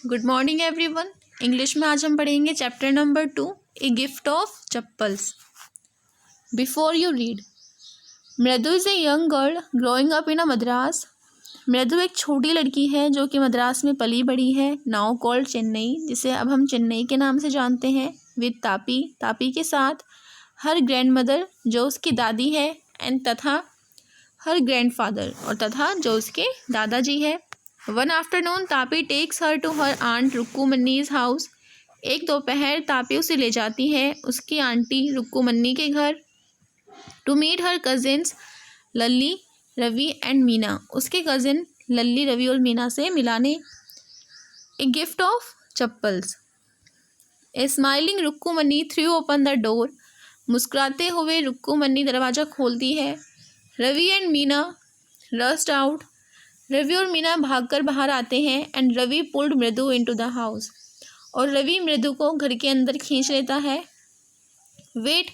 Good morning everyone. English में आज हम पढ़ेंगे chapter number 2, a gift of chappals. Before you read, Mridu is a young girl growing up in a Madras. Mridu एक छोटी लड़की है जो कि मद्रास में पली बड़ी है। नाउ कॉल्ड चेन्नई, जिसे अब हम चेन्नई के नाम से जानते हैं। विद तापी, तापी के साथ। हर ग्रैंड मदर, जो उसकी दादी है। एंड तथा हर ग्रैंडफादर, और तथा जो उसके दादाजी है। One afternoon Tapi takes her to her aunt Rukkumanni's house. एक दोपहर तापी उसे ले जाती है उसकी आंटी रुक्कुमन्नी के घर। To meet her cousins Lalli, Ravi and Meena, उसके कजिन लल्ली, रवि और मीना से मिलाने। A gift of chappals. A smiling Rukkumanni threw open the door. मुस्कुराते हुए रुक्कुमन्नी दरवाज़ा खोलती है। Ravi and Meena rushed out. Ravi और मीना भागकर बाहर आते हैं। And Ravi pulled Mridu into the house, और रवि मृदु को घर के अंदर खींच लेता है। Wait,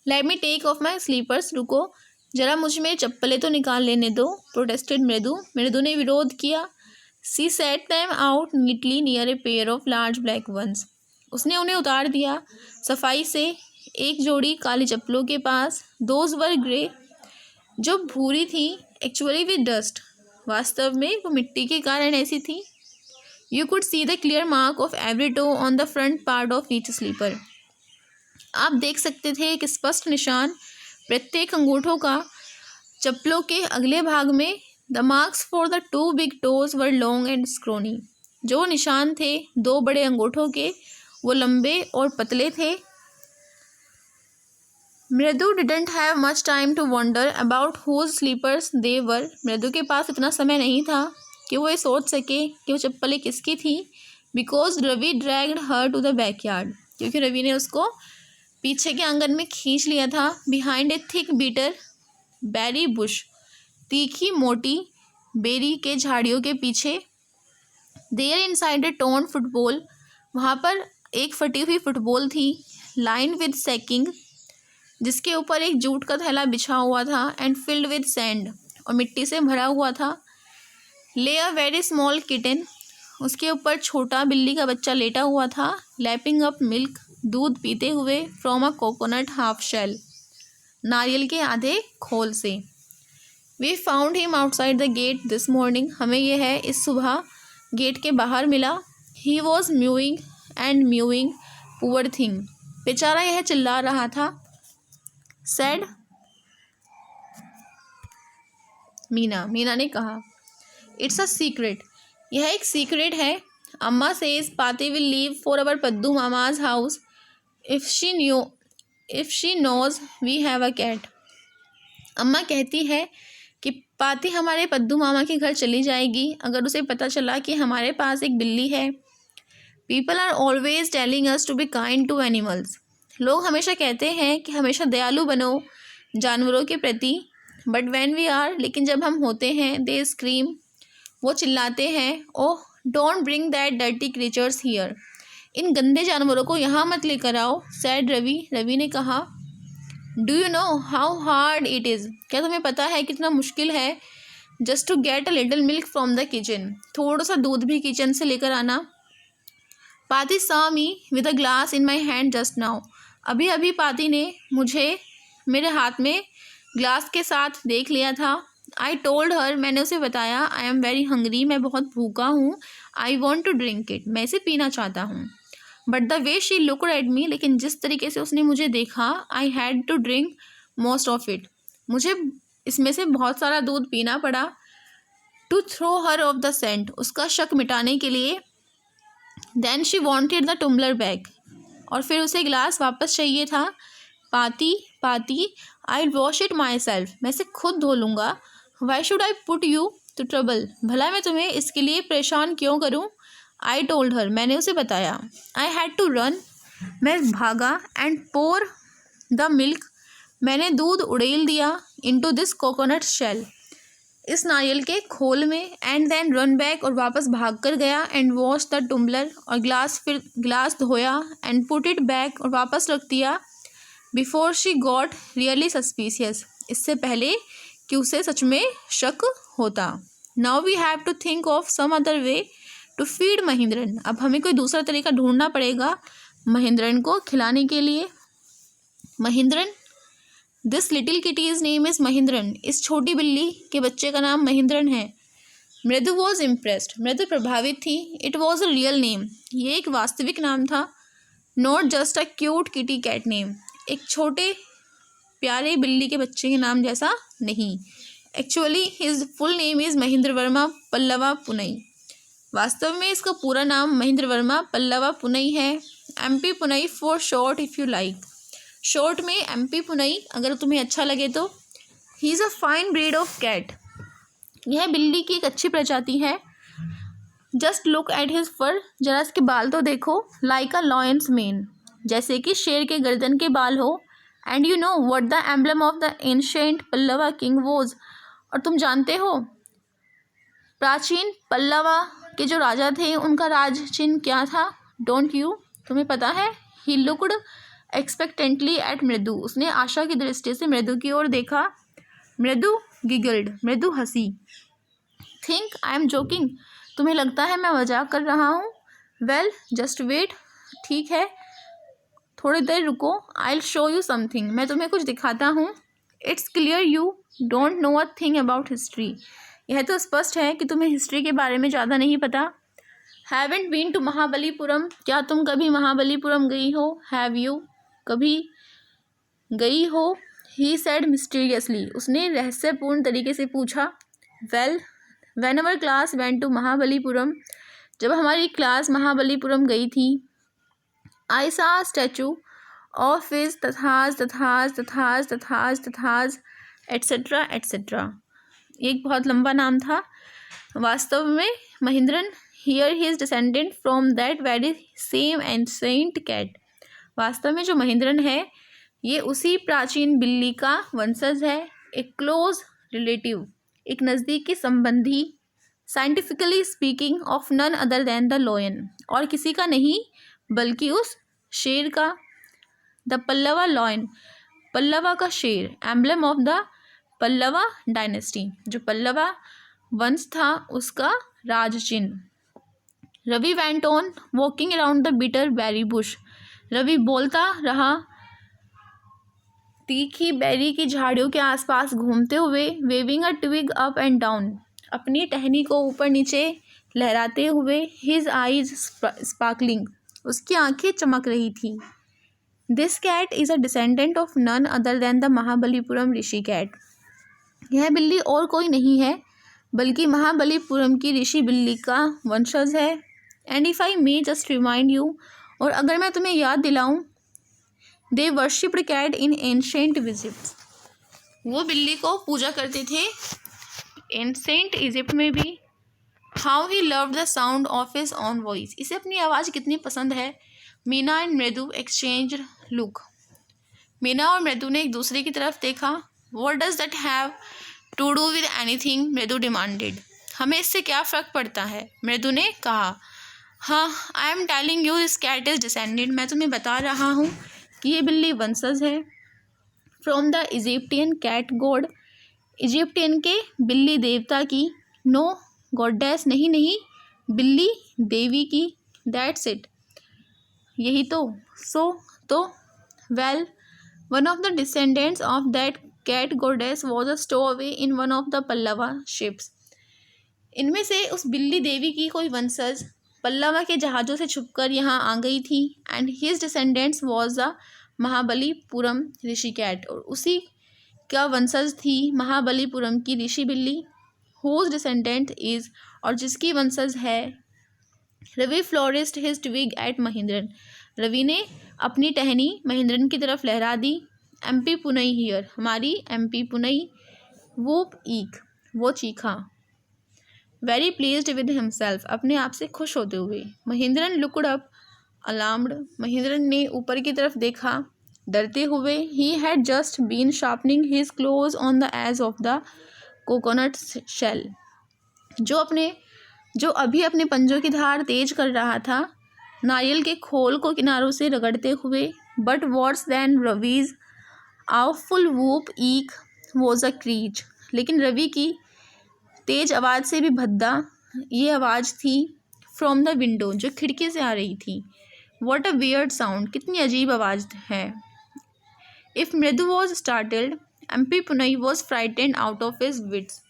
let me take off my slippers, रुको जरा मुझे मेरी चप्पलें तो निकाल लेने दो। प्रोटेस्टेड मृदु, मृदु ने विरोध किया। She set them out neatly near a pair of large black ones, उसने उन्हें उतार दिया सफाई से एक जोड़ी काली चप्पलों के पास। दोज वर ग्रे, जो भूरी थी, एक्चुअली विद डस्ट, वास्तव में वो मिट्टी के कारण ऐसी थी। You could see the clear mark of every toe on the front part of each slipper, आप देख सकते थे एक स्पष्ट निशान प्रत्येक अंगूठों का चप्पलों के अगले भाग में। The marks for the two big toes were long and scrawny, जो निशान थे दो बड़े अंगूठों के, वो लंबे और पतले थे। Mridu didn't have much time to wonder about whose slippers they were, Mridu के पास इतना समय नहीं था कि वो ये सोच सके कि वो चप्पलें किसकी थी। Because Ravi dragged her to the backyard, क्योंकि रवि ने उसको पीछे के आंगन में खींच लिया था। Behind a thick bitter berry bush, तीखी मोटी बेरी के झाड़ियों के पीछे। There inside a torn football, वहाँ पर एक फटी हुई फुटबॉल थी। लाइन विद सैकिंग, जिसके ऊपर एक जूट का थैला बिछा हुआ था। एंड फिल्ड विद सैंड, और मिट्टी से भरा हुआ था। ले अ वेरी स्मॉल किटन, उसके ऊपर छोटा बिल्ली का बच्चा लेटा हुआ था। लैपिंग अप मिल्क, दूध पीते हुए। From a coconut half shell, नारियल के आधे खोल से। We found him outside the gate this morning, हमें यह है इस सुबह गेट के बाहर मिला। He was mewing and mewing, poor thing, बेचारा यह चिल्ला रहा था। सेड मीना, मीना ने कहा। इट्स अ सीक्रेट, यह एक सीक्रेट है। Amma says Paati will leave for our Paddu Mama's house if she knows we have a cat, अम्मा कहती है कि पाती हमारे पद्दू मामा के घर चली जाएगी अगर उसे पता चला कि हमारे पास एक बिल्ली है। People are always telling us to be kind to animals, लोग हमेशा कहते हैं कि हमेशा दयालु बनो जानवरों के प्रति। बट व्हेन वी आर, लेकिन जब हम होते हैं, दे स्क्रीम, वो चिल्लाते हैं। Oh don't bring that dirty creatures here, इन गंदे जानवरों को यहाँ मत लेकर आओ। सैड रवि, रवि ने कहा। Do you know how hard it is, क्या तुम्हें पता है कितना मुश्किल है just to get a little milk from the kitchen, थोड़ा सा दूध भी किचन से लेकर आना। Paati saw me with a glass in my hand just now, अभी अभी पाती ने मुझे मेरे हाथ में ग्लास के साथ देख लिया था। आई टोल्ड हर, मैंने उसे बताया। आई एम वेरी हंग्री, मैं बहुत भूखा हूँ। I want to drink it, मैं इसे पीना चाहता हूँ। But the way she looked at me, लेकिन जिस तरीके से उसने मुझे देखा, I had to drink most of it, मुझे इसमें से बहुत सारा दूध पीना पड़ा। To throw her off the scent, उसका शक मिटाने के लिए। Then she wanted the tumbler back, और फिर उसे गिलास वापस चाहिए था। Paati I wash it myself, मैं इसे खुद धो लूँगा। Why should I put you to trouble, भला मैं तुम्हें इसके लिए परेशान क्यों करूँ। आई टोल्ड हर, मैंने उसे बताया। आई हैड टू रन, मैं भागा। एंड पोर द मिल्क, मैंने दूध उड़ेल दिया। इनटू दिस कोकोनट शेल, इस नारियल के खोल में। एंड देन रन बैक, और वापस भाग कर गया। एंड वॉश द टुम्बलर, और फिर ग्लास धोया। एंड पुट इट बैक, और वापस रख दिया। Before she got really suspicious, इससे पहले कि उसे सच में शक होता। Now we have to think of some other way to feed Mahendran. अब हमें कोई दूसरा तरीका ढूंढना पड़ेगा महेंद्रन को खिलाने के लिए। Mahendran, this little kitty's name is Mahendran. इस छोटी बिल्ली के बच्चे का नाम महेंद्रन है। मृदु वॉज इम्प्रेस्ड। मृदु प्रभावित थी। It was a real name. ये एक वास्तविक नाम था। Not just a cute kitty cat name. एक छोटे प्यारे बिल्ली के बच्चे के नाम जैसा नहीं। Actually his full name is Mahendra Verma Pallava Punai. वास्तव में इसका पूरा नाम महेंद्र वर्मा पल्लवा पुनई है। MP Poonai for short if you like. शॉर्ट में MP पुनई, अगर तुम्हें अच्छा लगे तो। He is a fine breed of cat. यह बिल्ली की एक अच्छी प्रजाति है। Just look at his fur. जरा इसके बाल तो देखो। Like a lion's mane. जैसे कि शेर के गर्दन के बाल हो। And you know what the emblem of the ancient Pallava king was. और तुम जानते हो प्राचीन पल्लवा के जो राजा थे उनका राज चिन्ह क्या था। डोंट यू, तुम्हें पता है। ही लुक्ड एक्सपेक्टेंटली एट मृदु। उसने आशा की दृष्टि से मृदु की ओर देखा। मृदु गिगल्ड। मृदु हंसी। Think I am joking. तुम्हें लगता है मैं मजाक कर रहा हूँ। Well just wait. ठीक है, थोड़ी देर रुको। I will show you something. मैं तुम्हें कुछ दिखाता हूँ। It's clear you don't know a thing about history. यह तो स्पष्ट है कि तुम्हें हिस्ट्री के बारे में ज़्यादा नहीं पता। Haven't been to Mahabalipuram. क्या तुम कभी महाबलीपुरम गई हो। हैव यू, कभी गई हो। He said mysteriously. उसने रहस्यपूर्ण तरीके से पूछा। Well when our class went to Mahabalipuram. जब हमारी क्लास महाबलीपुरम गई थी। I saw statue of his तथाज तथाज तथाज तथाज तथाज एट्सेट्रा एट्सेट्रा। एक बहुत लंबा नाम था। वास्तव में Mahendran here he is descendant from that very same ancient cat. वास्तव में जो महेंद्रन है ये उसी प्राचीन बिल्ली का वंशज है। एक क्लोज रिलेटिव, एक नज़दीकी संबंधी। Scientifically speaking of none other than the lion. और किसी का नहीं बल्कि उस शेर का। The Pallava lion. पल्लवा का शेर। Emblem of the Pallava dynasty. जो पल्लवा वंश था उसका राज चिन्ह। Ravi went on walking around the bitter berry bush. Ravi बोलता रहा तीखी बेरी की झाड़ियों के आसपास घूमते हुए। Waving a twig up and down. अपनी टहनी को ऊपर नीचे लहराते हुए। His eyes sparkling. उसकी आंखें चमक रही थी। This cat is a descendant of none other than the Mahabalipuram Rishi cat. यह बिल्ली और कोई नहीं है बल्कि महाबलीपुरम की ऋषि बिल्ली का वंशज है। And if I may just remind you. और अगर मैं तुम्हें याद दिलाऊं, they worshipped cat in ancient Egypt. वो बिल्ली को पूजा करते थे एंशिएंट इजिप्ट में भी। How he loved the sound of his own voice. इसे अपनी आवाज़ कितनी पसंद है। Meena and Mridu exchange look. Meena और मृदु ने एक दूसरे की तरफ देखा। What does that have to do with anything, Mridu demanded. हमें इससे क्या फ़र्क पड़ता है, मृदु ने कहा। हाँ, I am telling you this cat is descendant. मैं तुम्हें बता रहा हूँ कि ये बिल्ली वंशज है। From the Egyptian cat god. Egyptian के बिल्ली देवता की। नो गॉडेस, नहीं नहीं, बिल्ली देवी की। दैट्स इट, यही तो। सो तो well one of the descendants of that cat goddess was a stowaway in one of the Pallava ships. इनमें से उस बिल्ली देवी की कोई वंशज पल्लवा के जहाज़ों से छुपकर यहाँ आ गई थी। And his descendants was the Mahabalipuram Rishi cat. और उसी का वंशज थी महाबलीपुरम की ऋषि बिल्ली। हुज डिसेंडेंट इज़, और जिसकी वंशज है। Ravi flourished his twig at Mahendran. Ravi ने अपनी टहनी महेंद्रन की तरफ लहरा दी। MP Poonai here. हमारी MP पुनई। वूप ईक, वो चीखा। वेरी प्लीज्ड विद हिमसेल्फ, अपने आप से खुश होते हुए। Mahendran looked up alarmed. Mahendran ने ऊपर की तरफ देखा डरते हुए। He had just been sharpening his claws on the edge of the coconut shell. जो अभी अपने पंजों की धार तेज कर रहा था नारियल के खोल को किनारों से रगड़ते हुए। But worse than Ravi's awful whoop ईक was a crèche. लेकिन रवि की तेज आवाज़ से भी भद्दा ये आवाज़ थी। फ्रॉम द विंडो, जो खिड़की से आ रही थी। वॉट अ वियर्ड साउंड, कितनी अजीब आवाज़ है। If Mridu was startled, MP Poonai was frightened out of his wits.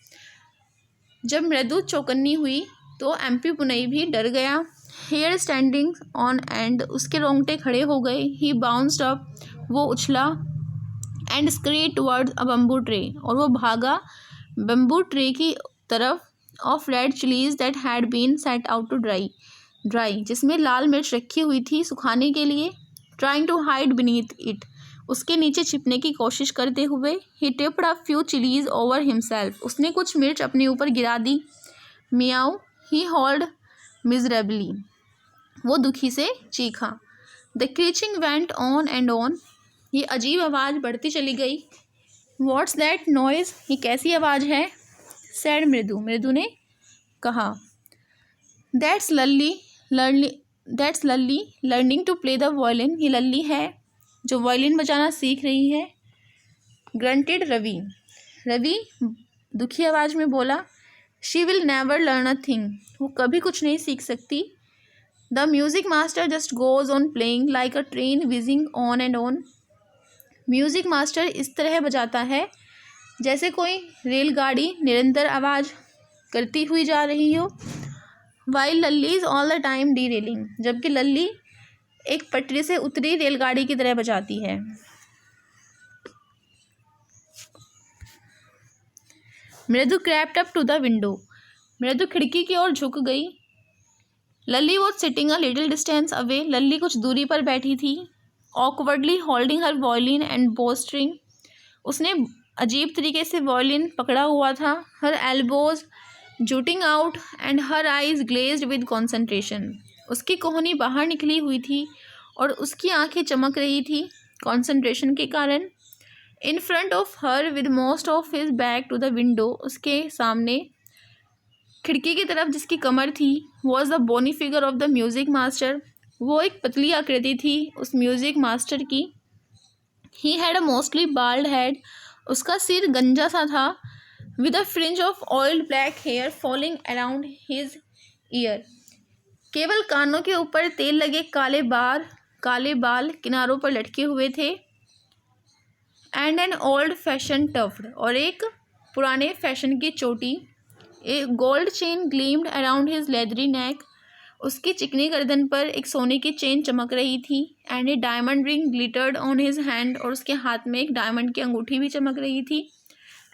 जब मृदु चौकन्नी हुई तो एम्पी पुनई भी डर गया। हेयर स्टैंडिंग ऑन एंड, उसके रोंगटे खड़े हो गए। ही बाउंस्ड अप, वो उछला। And screed towards a bamboo tray, और वो भागा बम्बू ट्रे की तरफ। Of red chillies that had been set out to dry, जिसमें लाल मिर्च रखी हुई थी सुखाने के लिए। Trying to hide beneath it, उसके नीचे छिपने की कोशिश करते हुए। He tipped a few chillies over himself, उसने कुछ मिर्च अपने ऊपर गिरा दी। मियाओ, ही हॉल्ड मिजरेबली, वो दुखी से चीखा। The screeching went on and on, ये अजीब आवाज़ बढ़ती चली गई। व्हाट्स दैट नॉइज़, ये कैसी आवाज़ है। सैड मृदु, मृदु ने कहा। That's Lalli learning to play the violin, ये लल्ली है जो वायलिन बजाना सीख रही है। ग्रंटेड रवि, रवि दुखी आवाज़ में बोला। She will never learn a thing, वो कभी कुछ नहीं सीख सकती। The music master just goes on playing like a train wheezing on and on, music master इस तरह बजाता है जैसे कोई रेलगाड़ी निरंतर आवाज़ करती हुई जा रही हो। While Lalli is all the time D railing, जबकि लल्ली एक पटरी से उतरी रेलगाड़ी की तरह बजाती है। Mridu crept up to the window, Mridu खिड़की की ओर झुक गई। Lalli was sitting a little distance away, Lalli कुछ दूरी पर बैठी थी। Awkwardly holding her violin and bow string, उसने अजीब तरीके से वॉयलिन पकड़ा हुआ था। Her elbows jutting out and her eyes glazed with concentration, उसकी कोहनी बाहर निकली हुई थी और उसकी आंखें चमक रही थी कॉन्सेंट्रेशन के कारण। In front of her with most of his back to the window, उसके सामने खिड़की की तरफ जिसकी कमर थी, was the bony figure of the music master, वो एक पतली आकृति थी उस म्यूज़िक मास्टर की। He had a mostly bald head, उसका सिर गंजा सा था। With a fringe of oiled black hair falling around his ear, केवल कानों के ऊपर तेल लगे काले बाल किनारों पर लटके हुए थे। And an old fashion tuft, और एक पुराने फैशन की चोटी। A gold chain gleamed around his leathery neck, उसकी चिकनी गर्दन पर एक सोने की चेन चमक रही थी। And A diamond ring glittered on his hand, और उसके हाथ में एक डायमंड की अंगूठी भी चमक रही थी।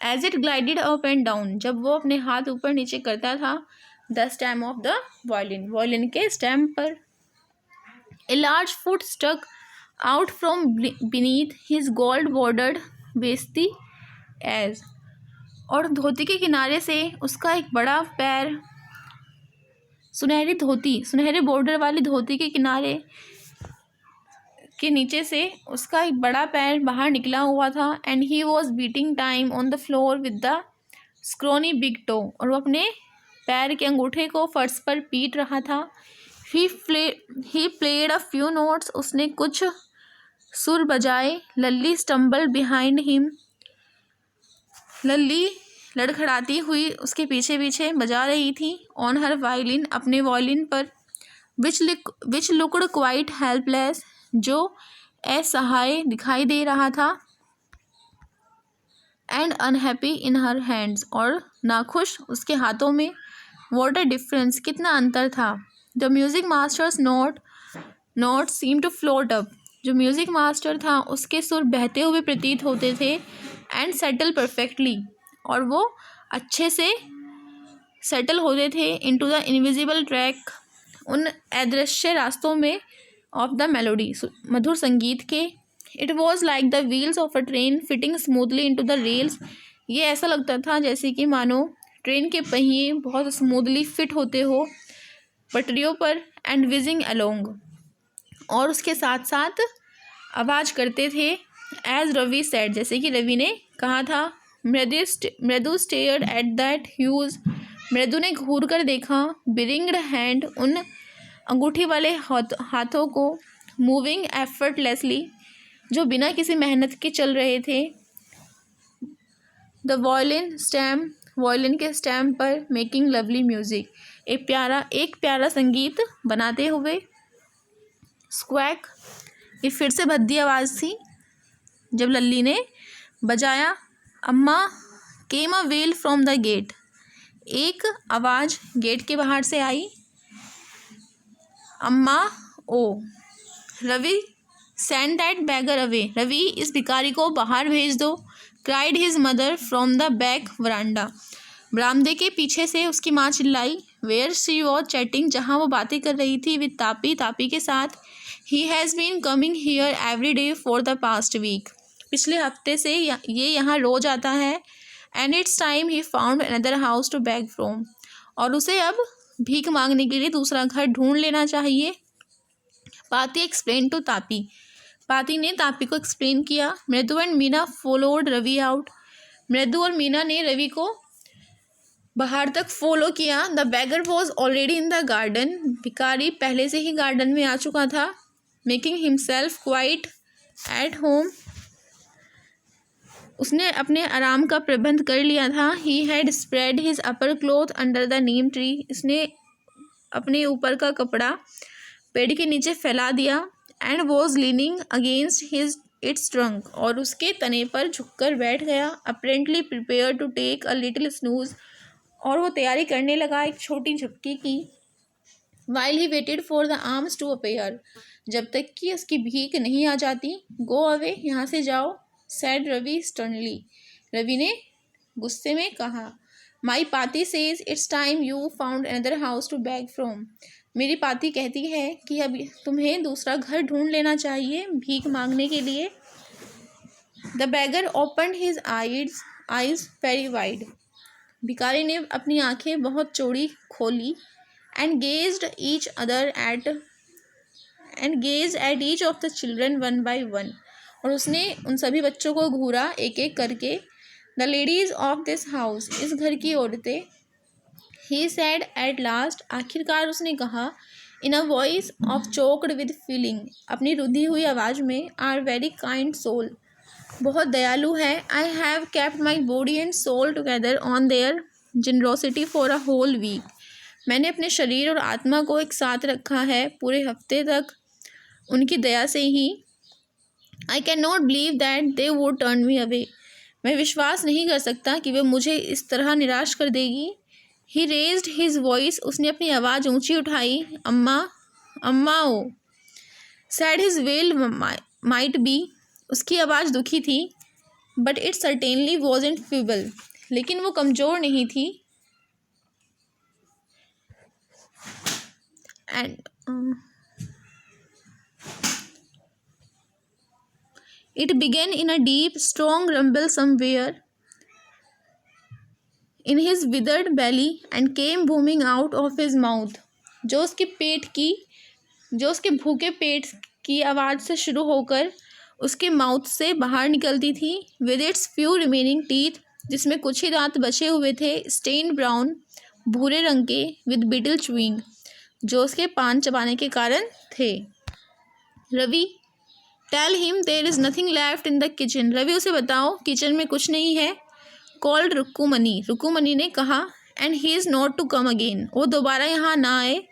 As it glided up and down, जब वो अपने हाथ ऊपर नीचे करता था। The stem of the violin, violin के स्टेम पर। A large foot stuck out from beneath his gold bordered veshti edge, और धोती के किनारे से उसका एक बड़ा पैर, सुनहरे बॉर्डर वाली धोती के किनारे के नीचे से उसका एक बड़ा पैर बाहर निकला हुआ था। And he was beating time on the floor with the scrawny big toe, और वो अपने पैर के अंगूठे को फर्श पर पीट रहा था। He played a few notes, उसने कुछ सुर बजाए। लल्ली स्टम्बल बिहाइंड हिम, लल्ली लड़खड़ाती हुई उसके पीछे पीछे बजा रही थी। ऑन हर वायलिन, अपने वायलिन पर। विच लुक्ड क्वाइट हेल्पलेस, जो असहाय दिखाई दे रहा था। And unhappy in her hands, और नाखुश उसके हाथों में। वॉट अ डिफरेंस, कितना अंतर था। The music master's note seem to float up, जो म्यूज़िक मास्टर था उसके सुर बहते हुए प्रतीत होते थे। एंड सेटल परफेक्टली, और वो अच्छे से सेटल होते थे। इनटू द इनविजिबल ट्रैक, उन अदृश्य रास्तों में। ऑफ द मेलोडी, मधुर संगीत के। It was like the wheels of a train fitting smoothly into the rails, ये ऐसा लगता था जैसे कि मानो ट्रेन के पहिए बहुत स्मूथली फिट होते हो पटरियों पर। एंड विजिंग अलोंग, और उसके साथ साथ आवाज़ करते थे। एज रवि सेड, जैसे कि रवि ने कहा था। मृदु स्टेयर्ड एट दैट ह्यूज, मृदु ने घूर कर देखा। बिरिंग्ड हैंड, उन अंगूठी वाले हाथों को। मूविंग एफर्टलेसली, जो बिना किसी मेहनत के चल रहे थे। द वायलिन स्टेम, वायलिन के स्टेम पर। मेकिंग लवली म्यूज़िक, एक प्यारा संगीत बनाते हुए। स्क्वैक, ये फिर से भद्दी आवाज़ थी जब लल्ली ने बजाया। Amma came a wail from the gate, एक आवाज़ गेट के बाहर से आई। Amma oh, Ravi send that beggar away, Ravi इस भिखारी को बाहर भेज दो। Cried his mother from the back veranda, बरामदे के पीछे से उसकी माँ चिल्लाई। वेयर शी वॉज चैटिंग, जहाँ वो बातें कर रही थी विद तापी, तापी के साथ। He has been coming here every day for the past week, पिछले हफ्ते से ये यहाँ रोज आता है। And it's time he found another house to beg from, और उसे अब भीख मांगने के लिए दूसरा घर ढूंढ लेना चाहिए। पाती एक्सप्लेन टू तापी, पाती ने तापी को एक्सप्लेन किया। Mridu and Meena followed Ravi out, Mridu और मीना ने रवि को बाहर तक फॉलो किया। The bagger was already in the garden, भिखारी पहले से ही गार्डन में आ चुका था। Making himself quite at home, उसने अपने आराम का प्रबंध कर लिया था। He had spread his upper cloth under the neem tree, इसने अपने ऊपर का कपड़ा पेड़ के नीचे फैला दिया। And was leaning against his its trunk, और उसके तने पर झुककर बैठ गया। Apparently prepare to take a little snooze, और वो तैयारी करने लगा एक छोटी झपकी की। While he waited for the alms to appear, जब तक कि उसकी भीख नहीं आ जाती। गो अवे, यहाँ से जाओ। सैड रवि स्टर्नली, रवि ने गुस्से में कहा। My Paati says it's time you found another house to beg from, मेरी पाती कहती है कि अब तुम्हें दूसरा घर ढूंढ लेना चाहिए भीख मांगने के लिए। The bagger opened his eyes very wide, भिखारी ने अपनी आंखें बहुत चौड़ी खोली। And gazed at each of the children one by one, और उसने उन सभी बच्चों को घूरा एक एक करके। The ladies of this house, इस घर की औरतें। ही सैड एट लास्ट, आखिरकार उसने कहा। In a voice of choked with feeling, अपनी रुधी हुई आवाज़ में। आर वेरी काइंड सोल, बहुत दयालु है। I have kept my body and soul together on their generosity for a whole week, मैंने अपने शरीर और आत्मा को एक साथ रखा है पूरे हफ्ते तक उनकी दया से ही। I can not believe that they would turn me away, मैं विश्वास नहीं कर सकता कि वे मुझे इस तरह निराश कर देगी। ही रेज्ड हिज वॉइस, उसने अपनी आवाज़ ऊंची उठाई। Amma, Amma oh. Sad his wail might be, उसकी आवाज़ दुखी थी। But it certainly wasn't feeble, लेकिन वो कमज़ोर नहीं थी। And it began in a deep, strong rumble somewhere in his withered belly and came booming out of his mouth, जो उसके भूखे पेट की आवाज़ से शुरू होकर उसके माउथ से बाहर निकलती थी। with its few remaining teeth, जिसमें कुछ ही दांत बचे हुए थे। stained brown, भूरे रंग के। with beetle chewing, जो उसके पान चबाने के कारण थे। Ravi, tell him there is nothing left in the kitchen, Ravi उसे बताओ किचन में कुछ नहीं है। कॉल्ड रुक्कुमनी, रुक्कुमनी ने कहा। And he is not to come again, वो दोबारा यहाँ ना आए।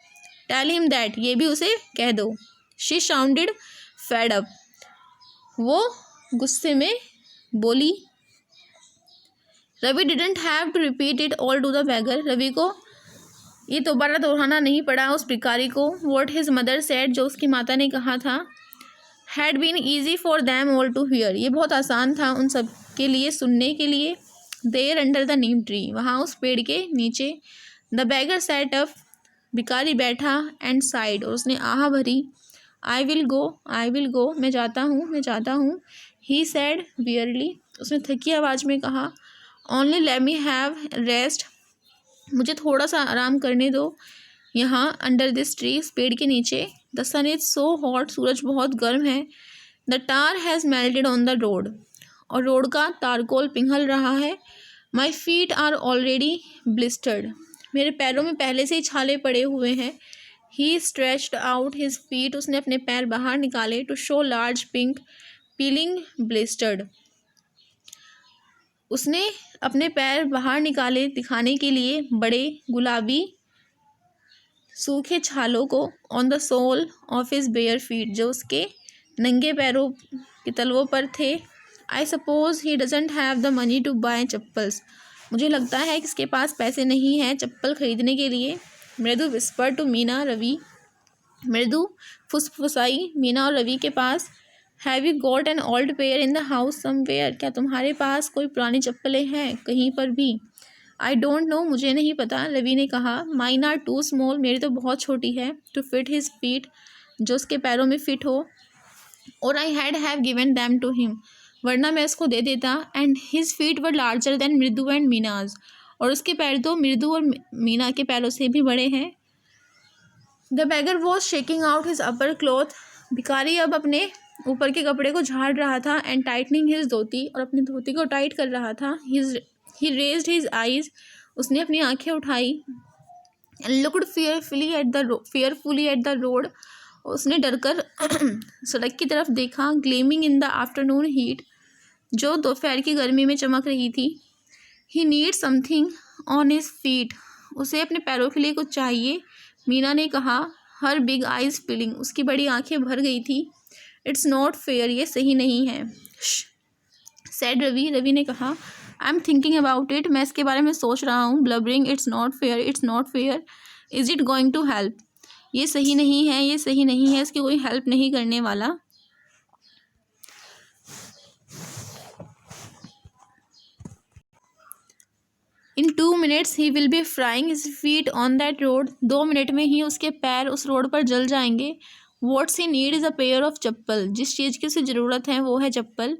टेल हिम दैट, ये भी उसे कह दो। शी साउंडेड फेड अप, वो गुस्से में बोली। Ravi didn't have to repeat it all to the beggar, Ravi को ये दोबारा दोहराना नहीं पड़ा उस भिखारी को। वॉट हिज मदर सेड, जो उसकी माता ने कहा था। Had been easy for them all to hear, ये बहुत आसान था उन सब के लिए सुनने के लिए। There under the neem tree, वहाँ उस पेड़ के नीचे। द बैगर सेट अप, भिखारी बैठा। एंड साइड, और उसने आह भरी। आई विल गो, मैं जाता हूँ। ही सैड वियरली, उसने थकी आवाज़ में कहा। Only let me have rest, मुझे थोड़ा सा आराम करने दो यहाँ अंडर दिस ट्री, इस पेड़ के नीचे। The sun is so hot, सूरज बहुत गर्म है। The tar has melted on the road, और रोड का तारकोल पिघल रहा है। My feet are already blistered, मेरे पैरों में पहले से ही छाले पड़े हुए हैं। He stretched out his feet, उसने अपने पैर बाहर निकाले। To show large pink peeling blistered, उसने अपने पैर बाहर निकाले दिखाने के लिए बड़े गुलाबी सूखे छालों को on the sole of his bare feet, जो उसके नंगे पैरों के तलवों पर थे। I suppose he doesn't have the money to buy chappals, मुझे लगता है कि इसके पास पैसे नहीं हैं चप्पल खरीदने के लिए। मृदु विस्पर टू मीना रवि, मृदु फुसफुसाई मीना और रवि के पास। Have you got an old pair in the house somewhere, क्या तुम्हारे पास कोई पुरानी चप्पलें हैं कहीं पर भी? आई डोंट नो, मुझे नहीं पता, रवि ने कहा। माइन आर टू स्मॉल, मेरी तो बहुत छोटी है। टू फिट हिज फीट, जो उसके पैरों में फिट हो। और I have given them to him, वरना मैं उसको दे देता। And his feet were larger than Mridu and Meena's, और उसके पैर तो मृदु और मीना के पैरों से भी बड़े हैं। The bagger was shaking out his upper cloth, भिखारी अब अपने ऊपर के कपड़े को झाड़ रहा था। एंड टाइटनिंग हिज धोती, और अपनी धोती को टाइट कर रहा था। ही रेज्ड हिज आईज, उसने अपनी आंखें उठाई। And looked fearfully at the road, उसने डरकर सड़क की तरफ देखा। Gleaming in the afternoon heat, जो दोपहर की गर्मी में चमक रही थी। He need something on his feet, उसे अपने पैरों के लिए कुछ चाहिए, मीना ने कहा। हर बिग आइज फीलिंग, उसकी बड़ी आंखें भर गई थी। इट्स नॉट फेयर, ये सही नहीं है। सैड रवि, रवि ने कहा। I am thinking about it, मैं इसके बारे में सोच रहा हूँ। Blubbering, it's not fair, it's not fair. Is it going to help, ये सही नहीं है, ये सही नहीं है, इसकी कोई हेल्प नहीं करने वाला। In 2 minutes he will be frying his feet on that road, 2 minute में ही उसके पैर उस रोड पर जल जाएंगे। What's he need is a pair of chappal, जिस चीज़ की उसे ज़रूरत है वो है चप्पल।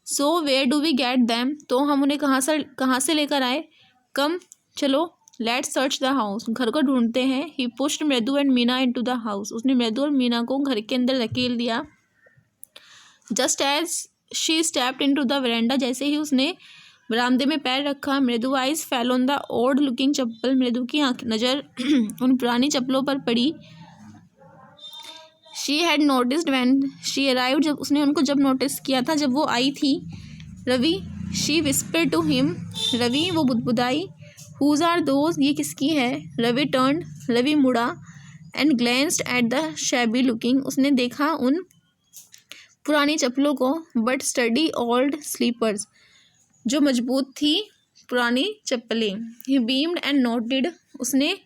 So where do we get them, तो हम उन्हें कहाँ से लेकर आए? कम, चलो, लेट्स सर्च द हाउस, घर को ढूंढते हैं। ही पुश्ड मृदु and Meena into the house, उसने मृदु और मीना को घर के अंदर धकेल दिया। Just as she stepped into the veranda, जैसे ही उसने बरामदे में पैर रखा। Mridu eyes fell on the old looking chappal, Mridu की नज़र उन पुरानी चप्पलों पर पड़ी। She had noticed when she arrived, जब उसने उनको जब नोटिस किया था जब वो आई थी। Ravi, she whispered to him, Ravi, वो बुदबुदाई। हुज आर दोज, ये किसकी है? रवि टर्न्ड, रवि मुड़ा। And glanced at the shabby looking, उसने देखा उन पुरानी चप्पलों को। बट स्टडी ओल्ड स्लीपर्स, जो मजबूत थी पुरानी चप्पलें। ही बीम्ड एंड नोटेड, उसने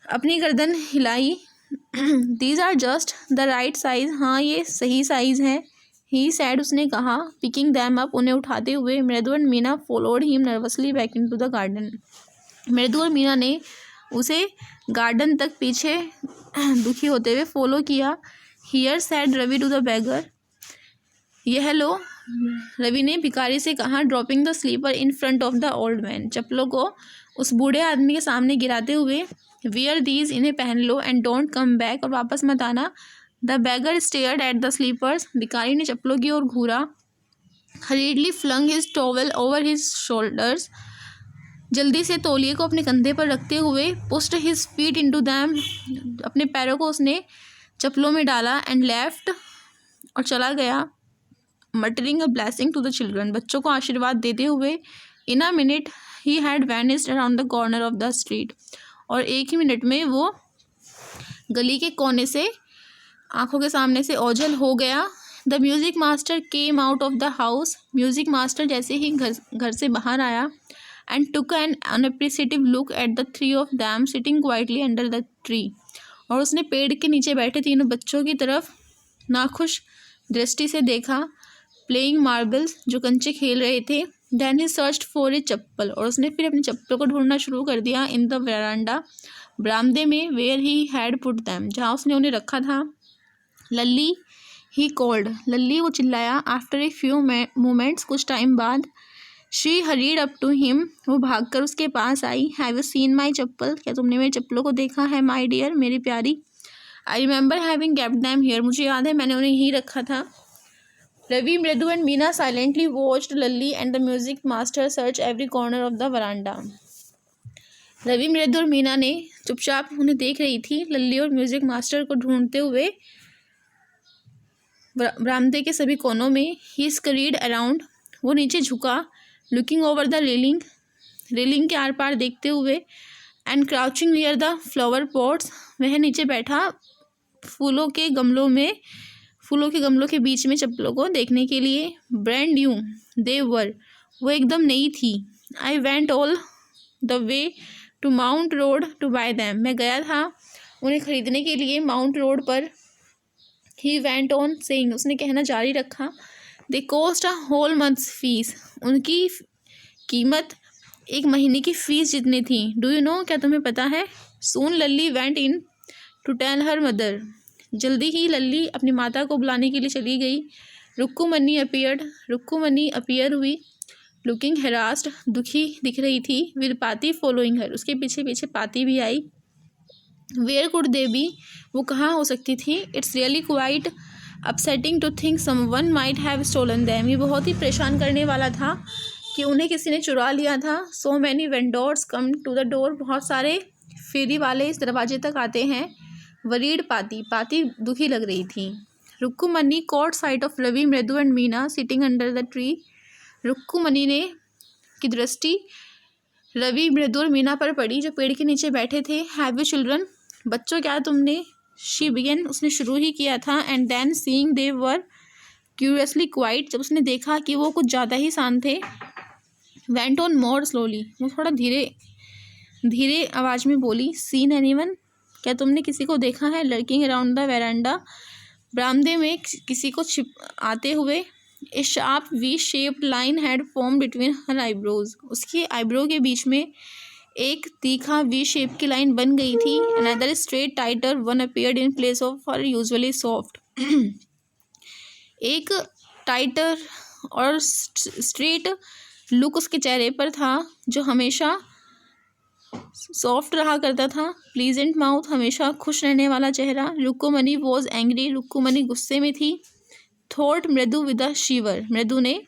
अपनी गर्दन हिलाई। These are just the right size, हाँ ये सही साइज़ है। ही सैड, उसने कहा। पिकिंग दैम अप, उन्हें उठाते हुए। Mridu and Meena followed him nervously back into the garden, Mridu और मीना ने उसे गार्डन तक पीछे दुखी होते हुए फॉलो किया। Here said Ravi to the beggar, यह लो, रवि ने भिखारी से कहा। Dropping the slipper in front of the old man, चप्पलों को उस बूढ़े आदमी के सामने गिराते हुए। वियर दीज, इन्हें पहन लो। एंड डोंट कम बैक, और वापस मत आना। The beggar stared at the slippers, भिखारी ने चप्पलों की ओर घूरा। Hurriedly flung his towel over his shoulders, जल्दी से तौलिए को अपने कंधे पर रखते हुए। Pushed his feet into them, अपने पैरों को उसने चप्पलों में डाला। एंड लेफ्ट, और चला गया। Muttering a blessing to the children, बच्चों को आशीर्वाद देते हुए। In a minute he had vanished around the corner of the street, और एक ही मिनट में वो गली के कोने से आंखों के सामने से ओझल हो गया। The music master came out of the house, music master जैसे ही घर से बाहर आया। And took an unappreciative look at the three of them sitting quietly under the tree, और उसने पेड़ के नीचे बैठे तीनों बच्चों की तरफ नाखुश दृष्टि से देखा। प्लेइंग मार्बल्स, जो कंचे खेल रहे थे। Then he searched for a chappal, और उसने फिर अपनी चप्पल को ढूंढना शुरू कर दिया। इन द वेरांडा, बरामदे में। Where he had put them, जहाँ उसने उन्हें रखा था। लल्ली, ही कॉल्ड, लल्ली, वो चिल्लाया। आफ्टर ए फ्यू मोमेंट्स, कुछ टाइम बाद। She hurried up to him, वो भागकर उसके पास आई। Have you seen my chappal, क्या तुमने मेरी चप्पलों को देखा है? माई डियर, मेरी प्यारी। I remember having kept them here, मुझे याद है मैंने उन्हें यहीं रखा था। Ravi, Mridu and Meena silently watched Lalli and the music master search every corner of the verandah. Ravi, Mridu और मीना ने चुपचाप उन्हें देख रही थी, लल्ली और म्यूजिक मास्टर को ढूंढते हुए बरामदे के सभी कोनों में। ही स्करीड अराउंड, वो नीचे झुका। Looking over the railing, railing के आर पार देखते हुए। And crouching near the flower pots, वह नीचे बैठा फूलों के गमलों के बीच में चप्पलों को देखने के लिए। ब्रांड न्यू दे वर, वो एकदम नई थी। I went all the way to Mount Road to buy them, मैं गया था उन्हें खरीदने के लिए माउंट रोड पर। ही वेंट ऑन सेइंग, उसने कहना जारी रखा, they cost a whole month's fees, उनकी कीमत एक महीने की फ़ीस जितनी थी। डू यू नो, क्या तुम्हें पता है? Soon Lalli went in to tell her mother, जल्दी ही लल्ली अपनी माता को बुलाने के लिए चली गई। रुक्कुमनी अपीयर्ड, रुक्कुमनी अपीयर हुई। लुकिंग हेरास्ड, दुखी दिख रही थी। विद पाती फॉलोइंग हर, उसके पीछे पीछे पाती भी आई। वेयर कुड दे बी, वो कहाँ हो सकती थी? It's really quite upsetting to think someone might have stolen them, ये बहुत ही परेशान करने वाला था कि उन्हें किसी ने चुरा लिया था। So many vendors come to the door, बहुत सारे फेरी वाले इस दरवाजे तक आते हैं। वरीड पाती, पाती दुखी लग रही थी। Rukkumani caught sight of Ravi, Mridu and Meena sitting under the tree, Rukkumani ने की दृष्टि रवि, मृदु और मीना पर पड़ी जो पेड़ के नीचे बैठे थे। हैव यू चिल्ड्रन, बच्चों क्या तुमने? शी बिगन, उसने शुरू ही किया था। And then seeing they were curiously quiet, जब उसने देखा कि वो कुछ ज़्यादा ही शांत थे। वेंट ऑन मोर स्लोली, वो थोड़ा धीरे धीरे आवाज़ में बोली, सीन एनीवन, क्या तुमने किसी को देखा है? लर्किंग अराउंड द वेरांडा, बरामदे में किसी को छिप आते हुए। A sharp V shaped line had form between her eyebrows, उसकी आईब्रो के बीच में एक तीखा वी शेप की लाइन बन गई थी। Another straight tighter one appeared in place of her usually soft, एक टाइटर और स्ट्रेट लुक उसके चेहरे पर था जो हमेशा सॉफ्ट रहा करता था। प्लीजेंट माउथ, हमेशा खुश रहने वाला चेहरा। रुक्कुमनी वॉज एंग्री, रुक्कुमनी गुस्से में थी। थॉट मृदु विद अ शिवर, मृदु ने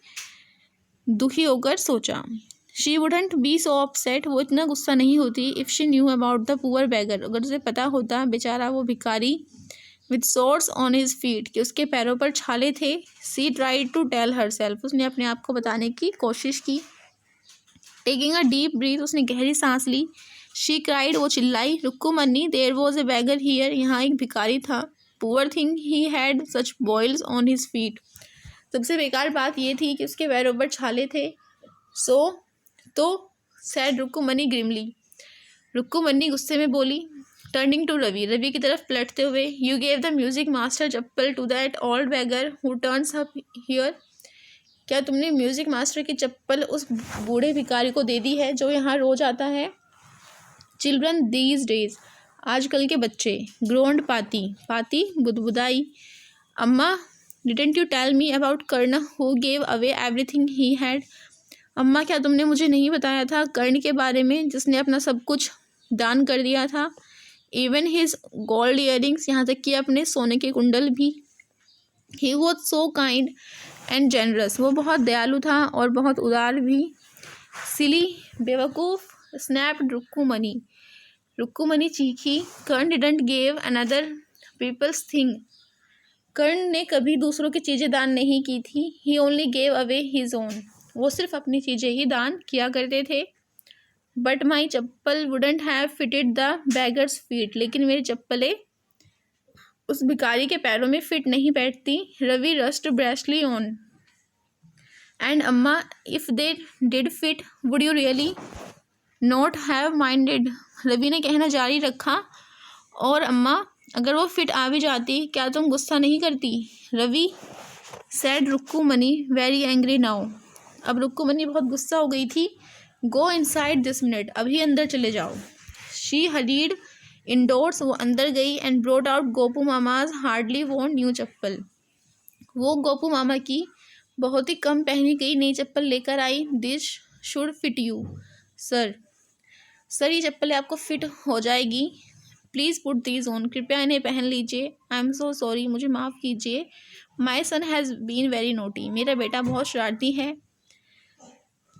दुखी होकर सोचा। She wouldn't be so upset, वो इतना गुस्सा नहीं होती। If she knew about the poor beggar, अगर उसे पता होता बेचारा वो भिखारी with sores on his feet, कि उसके पैरों पर छाले थे। She tried to tell herself, उसने अपने आप को बताने की कोशिश की। टेकिंग अ डीप ब्रीथ, उसने गहरी सांस ली। शी क्राइड, वो चिल्लाई। Rukkumani, there was a beggar here, यहाँ एक भिखारी था। Poor thing, he had such boils on his feet, सबसे बेकार बात ये थी कि उसके पैरों पर छाले थे। तो सैड रुक्कुमनी ग्रिमली, रुक्कुमनी गुस्से में बोली। टर्निंग टू रवि, रवि की तरफ पलटते हुए, you gave the music master chappal to that old beggar who turns up here, क्या तुमने म्यूजिक मास्टर की चप्पल उस बूढ़े भिखारी को दे दी है जो यहाँ रोज आता है? चिल्ड्रन दीज डेज, आजकल के बच्चे। ग्रोन्ड पाती, पाती बुदबुदाई। Amma, didn't you tell me about Karna who gave away everything he had, Amma क्या तुमने मुझे नहीं बताया था कर्ण के बारे में जिसने अपना सब कुछ दान कर दिया था? इवन हिज गोल्ड इयरिंग्स, यहाँ तक कि अपने सोने के कुंडल भी। He was so kind and generous, वो बहुत दयालु था और बहुत उदार भी। सिली, बेवकूफ़। स्नैप्ड रुक्कुमनी, रुक्कुमनी चीखी। Karna didn't gave another people's thing, Karna ने कभी दूसरों की चीज़ें दान नहीं की थी। He only gave away his own, वो सिर्फ अपनी चीज़ें ही दान किया करते थे। But my chappal wouldn't have fitted the beggar's feet, लेकिन मेरी चप्पलें उस भिखारी के पैरों में फिट नहीं बैठती। Ravi rushed brashly on and Amma, if they did fit would you really not have minded, Ravi ने कहना जारी रखा, और अम्मा अगर वो फिट आ भी जाती क्या तुम गुस्सा नहीं करती? Ravi said Rukkumani very angry now, अब रुक्कुमनी बहुत गुस्सा हो गई थी। गो इनसाइड दिस मिनट, अभी अंदर चले जाओ। शी हरीड इंडोर्स, वो अंदर गई। And brought out Gopu mama's hardly वोन न्यू चप्पल, वो गोपू मामा की बहुत ही कम पहनी गई नई चप्पल लेकर आई। This should fit you sir, sir ये चप्पलें आपको फिट हो जाएगी। प्लीज़ पुट दीज ऑन, कृपया इन्हें पहन लीजिए। आई एम सो सॉरी, मुझे माफ़ कीजिए। My son has been very naughty, मेरा बेटा बहुत शरारती है।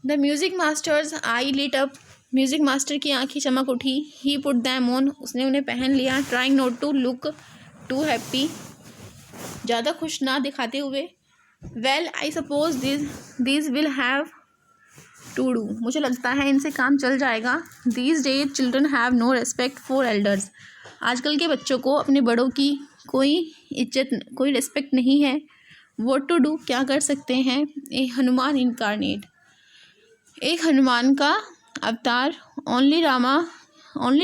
The music master's eye lit up, music master की आंखें चमक उठी। ही पुट दैम ऑन, उसने उन्हें पहन लिया। Trying not to look too happy, ज़्यादा खुश ना दिखाते हुए। Well I suppose these will have to do, मुझे लगता है इनसे काम चल जाएगा। These days children have no respect for elders, आजकल के बच्चों को अपने बड़ों की कोई इज्जत, कोई रेस्पेक्ट नहीं है। व्हाट टू डू, क्या कर सकते हैं। ए हनुमान इनकारनेट, एक हनुमान का अवतार। Only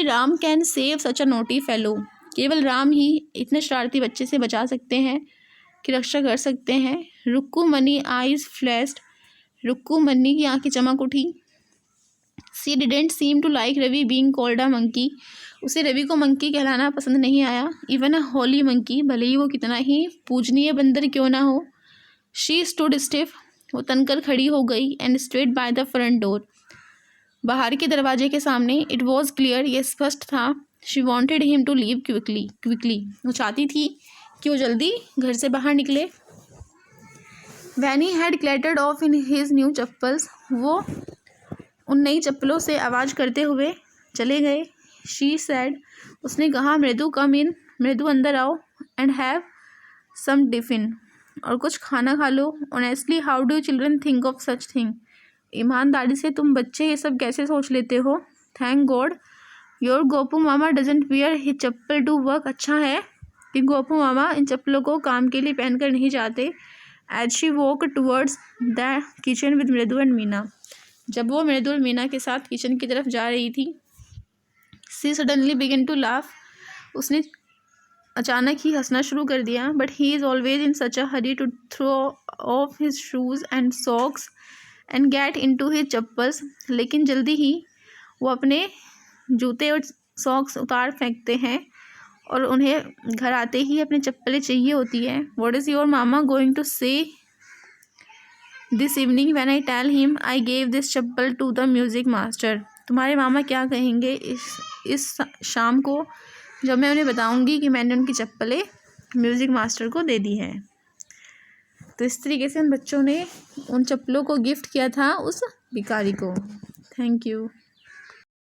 Ram can save such a naughty fellow, केवल राम ही इतने शरारती बच्चे से बचा सकते हैं, की रक्षा कर सकते हैं। Rukkumani eyes flashed, Rukkumani की आंखें चमक उठी। She didn't seem to like Ravi being called a monkey, उसे रवि को मंकी कहलाना पसंद नहीं आया। इवन अ होली मंकी, भले ही वो कितना ही पूजनीय बंदर क्यों ना हो। शी स्टूड स्टिफ, वो तनकर खड़ी हो गई। And straight by the front door, बाहर के दरवाजे के सामने। इट वॉज क्लियर, यह स्पष्ट था। She wanted him to leave quickly, वो चाहती थी कि वो जल्दी घर से बाहर निकले। When he had clattered off in his new chappals, वो उन नई चप्पलों से आवाज़ करते हुए चले गए। शी सैड, उसने कहा, मृदु कम इन, मृदु अंदर आओ। एंड हैव सम टिफिन, और कुछ खाना खा लो। Honestly how do children think of such thing, ईमानदारी से तुम बच्चे ये सब कैसे सोच लेते हो। Thank God your Gopu mama doesn't wear his chappal to work, अच्छा है कि गोपू मामा इन चप्पलों को काम के लिए पहनकर नहीं जाते। As she walk towards the kitchen with Mridu and Meena, जब वो मृदु और मीना के साथ किचन की तरफ जा रही थी। She suddenly began to laugh, उसने अचानक ही हंसना शुरू कर दिया। But he is always in such a hurry to throw off his shoes and socks and get into his chappals, लेकिन जल्दी ही वो अपने जूते और सॉक्स उतार फेंकते हैं और उन्हें घर आते ही अपनी चप्पलें चाहिए होती है। What is your mama going to say this evening when I tell him I gave this chappal to the music master, तुम्हारे मामा क्या कहेंगे इस शाम को जब मैं उन्हें बताऊंगी कि मैंने उनकी चप्पलें म्यूज़िक मास्टर को दे दी है। तो इस तरीके से उन बच्चों ने उन चप्पलों को गिफ्ट किया था उस भिखारी को। Thank you.